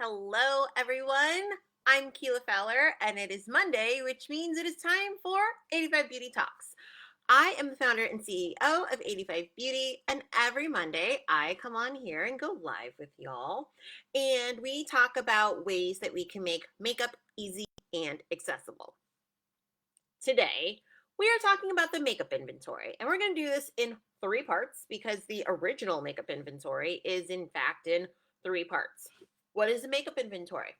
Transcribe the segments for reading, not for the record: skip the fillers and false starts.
Hello, everyone. I'm Keela Fowler, and it is Monday, which means it is time for 85 Beauty Talks. I am the founder and CEO of 85 Beauty, and every Monday I come on here and go live with y'all, and we talk about ways that we can make makeup easy and accessible. Today, we are talking about the makeup inventory, and we're going to do this in 3 parts because the original makeup inventory is in fact in 3 parts. What is a makeup inventory?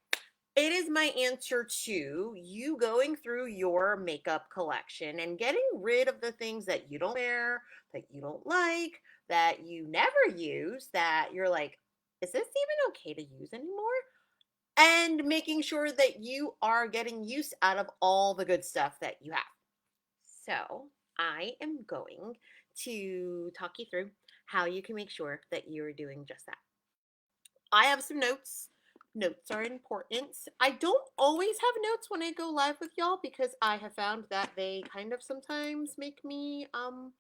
It is my answer to you going through your makeup collection and getting rid of the things that you don't wear, that you don't like, that you never use, that you're like, is this even okay to use anymore? And making sure that you are getting use out of all the good stuff that you have. So I am going to talk you through how you can make sure that you're doing just that. I have some notes. Notes are important. I don't always have notes when I go live with y'all because I have found that they kind of sometimes make me a little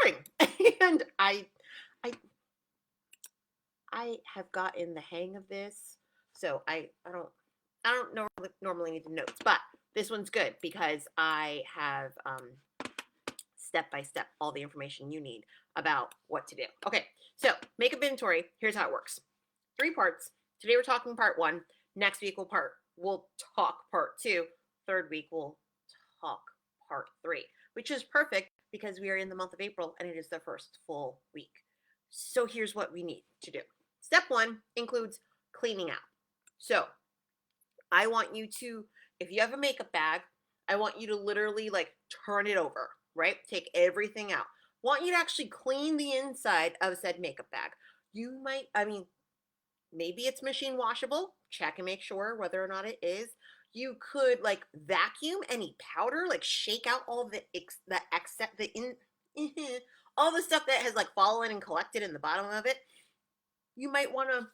boring. And I I have gotten the hang of this. So I don't normally need the notes, but this one's good because I have step by step all the information you need about what to do. Okay, so makeup inventory. Here's how it works. 3 parts. Today we're talking part 1. Next week we'll talk part 2. Third week we'll talk part 3, which is perfect because we are in the month of April and it is the first full week. So here's what we need to do. Step 1 includes cleaning out. So I want you to, if you have a makeup bag, I want you to literally like turn it over, right? Take everything out. Want you to actually clean the inside of said makeup bag. You might, maybe it's machine washable. Check and make sure whether or not it is. You could like vacuum any powder, like shake out all the excess, all the stuff that has like fallen and collected in the bottom of it. You might want to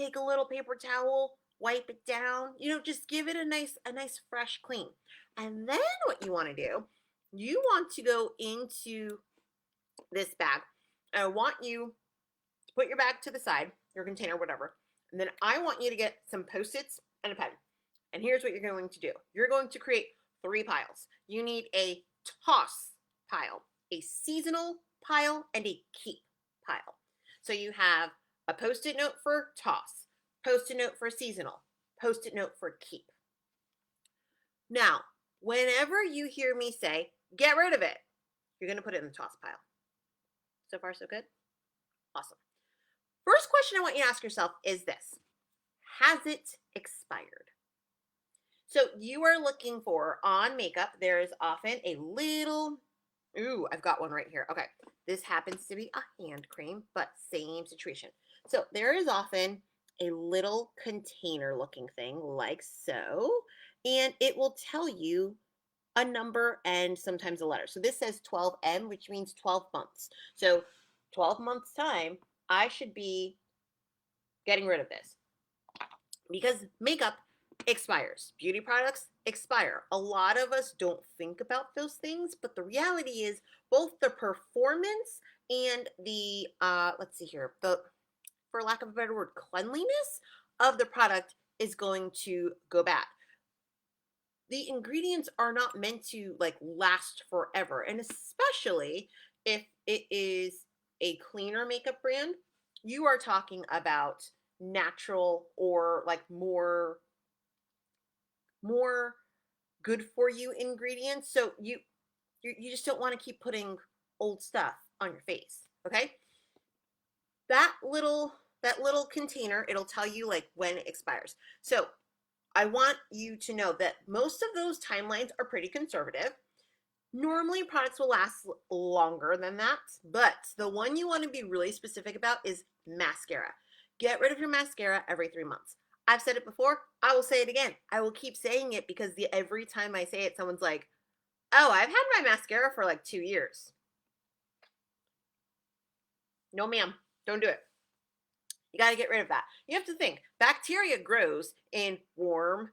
take a little paper towel, wipe it down, just give it a nice fresh clean. And then what you want to do, you want to go into this bag. I want you to put your bag to the side, your container, whatever. And then I want you to get some Post-its and a pen. And here's what you're going to do. You're going to create 3 piles. You need a toss pile, a seasonal pile, and a keep pile. So you have a Post-it note for toss, Post-it note for seasonal, Post-it note for keep. Now, whenever you hear me say, get rid of it, you're going to put it in the toss pile. So far, so good? Awesome. First question I want you to ask yourself is this. Has it expired? So you are looking for, on makeup, there is often a little, I've got one right here. Okay, this happens to be a hand cream, but same situation. So there is often a little container looking thing like so, and it will tell you a number and sometimes a letter. So this says 12M, which means 12 months. So 12 months time, I should be getting rid of this because makeup expires. Beauty products expire. A lot of us don't think about those things, but the reality is both the performance and the, let's see here, for lack of a better word, cleanliness of the product is going to go bad. The ingredients are not meant to like last forever, and especially if it is a cleaner makeup brand, you are talking about natural or like more good for you ingredients. So you just don't want to keep putting old stuff on your face, okay? That little container, it'll tell you like when it expires. So I want you to know that most of those timelines are pretty conservative. Normally products will last longer than that, but the one you want to be really specific about is mascara. Get rid of your mascara every 3 months. I've said it before. I will say it again. I will keep saying it because every time I say it, someone's like, oh, I've had my mascara for like 2 years. No, ma'am. Don't do it. You got to get rid of that. You have to think. Bacteria grows in warm,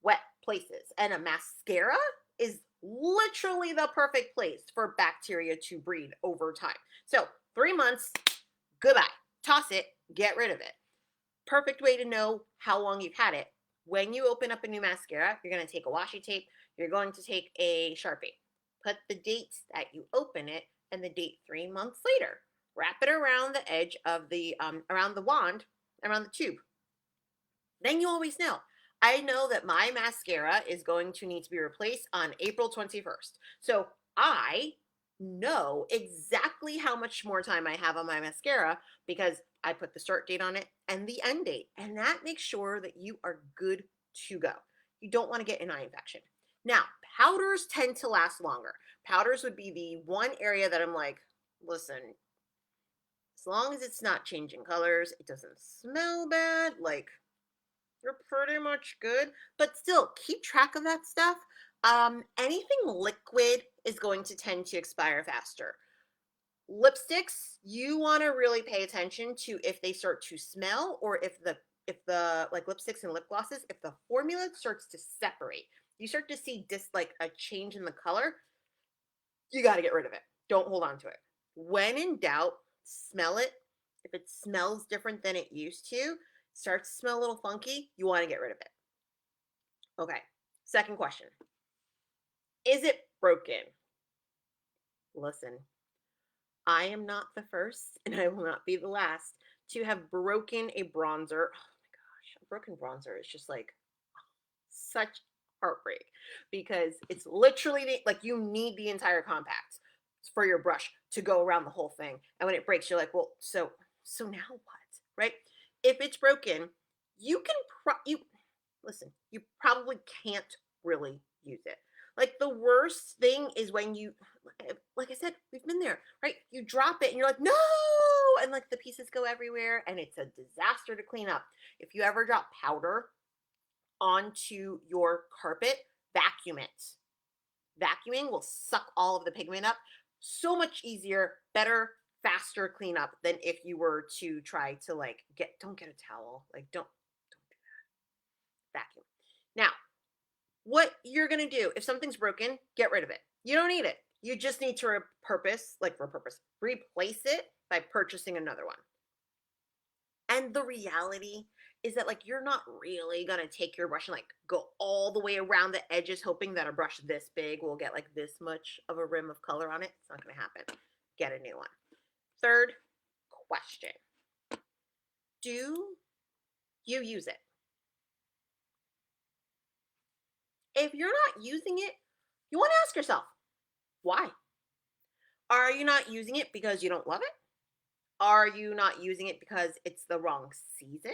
wet places. And a mascara is literally the perfect place for bacteria to breed over time. So 3 months, goodbye. toss it, get rid of it. Perfect way to know how long you've had it. When you open up a new mascara, you're going to take a washi tape, you're going to take a Sharpie. Put the dates that you open it and the date 3 months later. Wrap it around the edge of the, around the wand, around the tube. Then you always know. I know that my mascara is going to need to be replaced on April 21st. So I know exactly how much more time I have on my mascara because I put the start date on it and the end date. And that makes sure that you are good to go. You don't want to get an eye infection. Now, powders tend to last longer. Powders would be the one area that I'm like, listen, as long as it's not changing colors, it doesn't smell bad, like you're pretty much good, but still keep track of that stuff. Anything liquid is going to tend to expire faster. Lipsticks, you want to really pay attention to if they start to smell or if the like lipsticks and lip glosses, if the formula starts to separate, you start to see like a change in the color, you got to get rid of it. Don't hold on to it. When in doubt, smell it. If it smells different than it used to, starts to smell a little funky, you want to get rid of it. Okay. Second question. Is it broken? Listen, I am not the first and I will not be the last to have broken a bronzer. Oh my gosh, a broken bronzer is just like such heartbreak because it's literally like you need the entire compact for your brush to go around the whole thing. And when it breaks, you're like, well, so now what? Right? If it's broken, you can you listen, you probably can't really use it. Like the worst thing is when you, like I said, we've been there, right? You drop it and you're like, no, and like the pieces go everywhere and it's a disaster to clean up. If you ever drop powder onto your carpet, vacuum it. Vacuuming will suck all of the pigment up. So much easier, better, faster cleanup than if you were to try to like don't get a towel. Like don't do that. Vacuum. Now, what you're gonna do if something's broken, get rid of it. You don't need it. You just need to replace it by purchasing another one. And the reality is that like you're not really gonna take your brush and like go all the way around the edges hoping that a brush this big will get like this much of a rim of color on it. It's not gonna happen. Get a new one. Third question. Do you use it? If you're not using it, you want to ask yourself, why? Are you not using it because you don't love it? Are you not using it because it's the wrong season?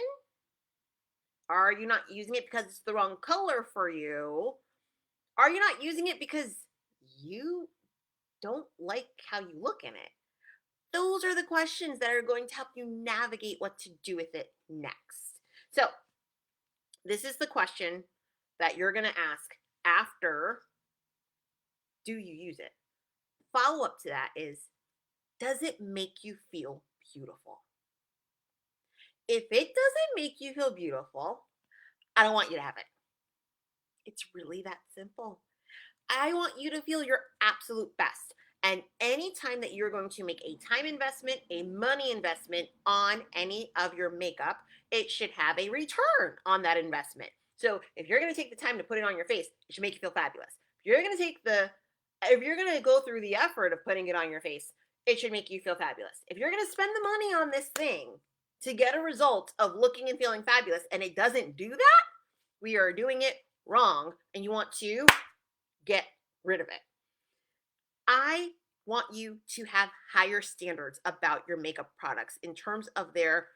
Are you not using it because it's the wrong color for you? Are you not using it because you don't like how you look in it? Those are the questions that are going to help you navigate what to do with it next. So, this is the question that you're going to ask after do you use it? Follow up to that is, does it make you feel beautiful? If it doesn't make you feel beautiful, I don't want you to have it. It's really that simple. I want you to feel your absolute best. And anytime that you're going to make a time investment, a money investment on any of your makeup, it should have a return on that investment. So if you're going to take the time to put it on your face, it should make you feel fabulous. If you're going to go through the effort of putting it on your face, it should make you feel fabulous. If you're going to spend the money on this thing to get a result of looking and feeling fabulous and it doesn't do that, we are doing it wrong and you want to get rid of it. I want you to have higher standards about your makeup products in terms of their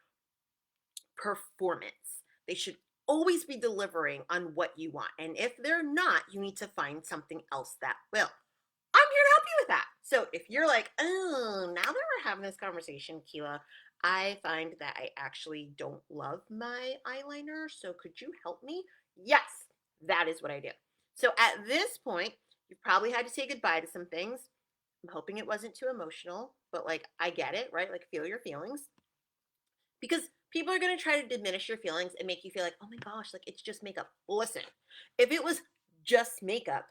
performance. They should always be delivering on what you want. And if they're not, you need to find something else that will. I'm here to help you with that. So if you're like, oh, now that we're having this conversation, Keela, I find that I actually don't love my eyeliner. So could you help me? Yes, that is what I do. So at this point, you've probably had to say goodbye to some things. I'm hoping it wasn't too emotional, but like I get it, right? Like feel your feelings. Because people are going to try to diminish your feelings and make you feel like, oh my gosh, like it's just makeup. Well, listen, if it was just makeup,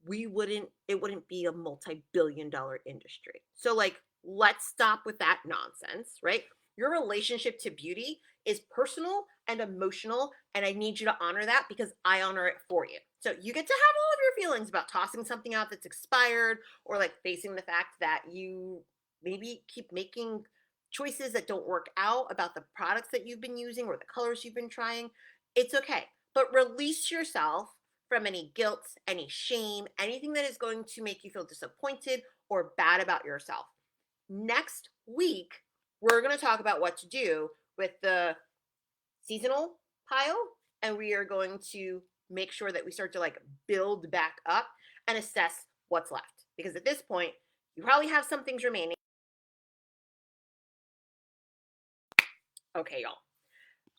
it wouldn't be a multi-billion-dollar industry. So like, let's stop with that nonsense, right? Your relationship to beauty is personal and emotional, and I need you to honor that because I honor it for you. So you get to have all of your feelings about tossing something out that's expired, or like facing the fact that you maybe keep making choices that don't work out about the products that you've been using or the colors you've been trying. It's okay. But release yourself from any guilt, any shame, anything that is going to make you feel disappointed or bad about yourself. Next week, we're going to talk about what to do with the seasonal pile, and we are going to make sure that we start to like build back up and assess what's left. Because at this point, you probably have some things remaining. Okay, y'all.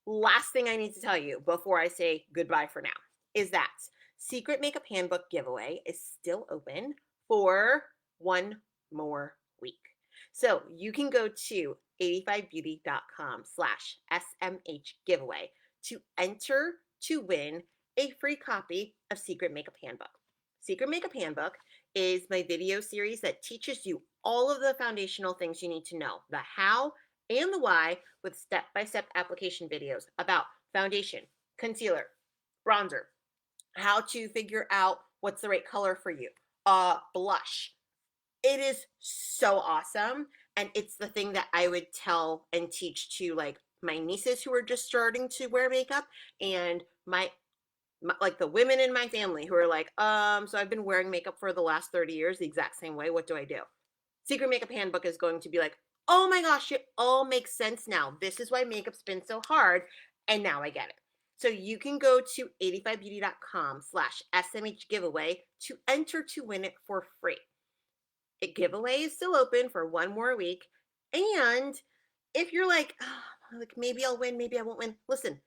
Last thing I need to tell you before I say goodbye for now is that Secret Makeup Handbook giveaway is still open for one more week. So you can go to 85beauty.com/SMH giveaway to enter to win a free copy of Secret Makeup Handbook. Secret Makeup Handbook is my video series that teaches you all of the foundational things you need to know, the how and the why, with step-by-step application videos about foundation, concealer, bronzer, how to figure out what's the right color for you, blush. It is so awesome, and it's the thing that I would tell and teach to like my nieces who are just starting to wear makeup, and my like the women in my family who are like, so I've been wearing makeup for the last 30 years the exact same way. What do I do? Secret Makeup Handbook is going to be like, oh my gosh, it all makes sense now. This is why makeup's been so hard, and now I get it. So you can go to 85beauty.com/SMH giveaway to enter to win it for free. The giveaway is still open for one more week. And if you're like, oh, like maybe I'll win, maybe I won't win, listen,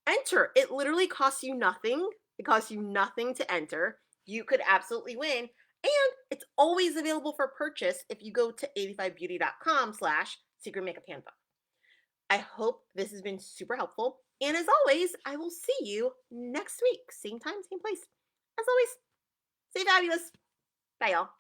enter. It literally costs you nothing. It costs you nothing to enter. You could absolutely win. And it's always available for purchase if you go to 85beauty.com/Secret Makeup Handbook. I hope this has been super helpful. And as always, I will see you next week. Same time, same place. As always, stay fabulous. Bye, y'all.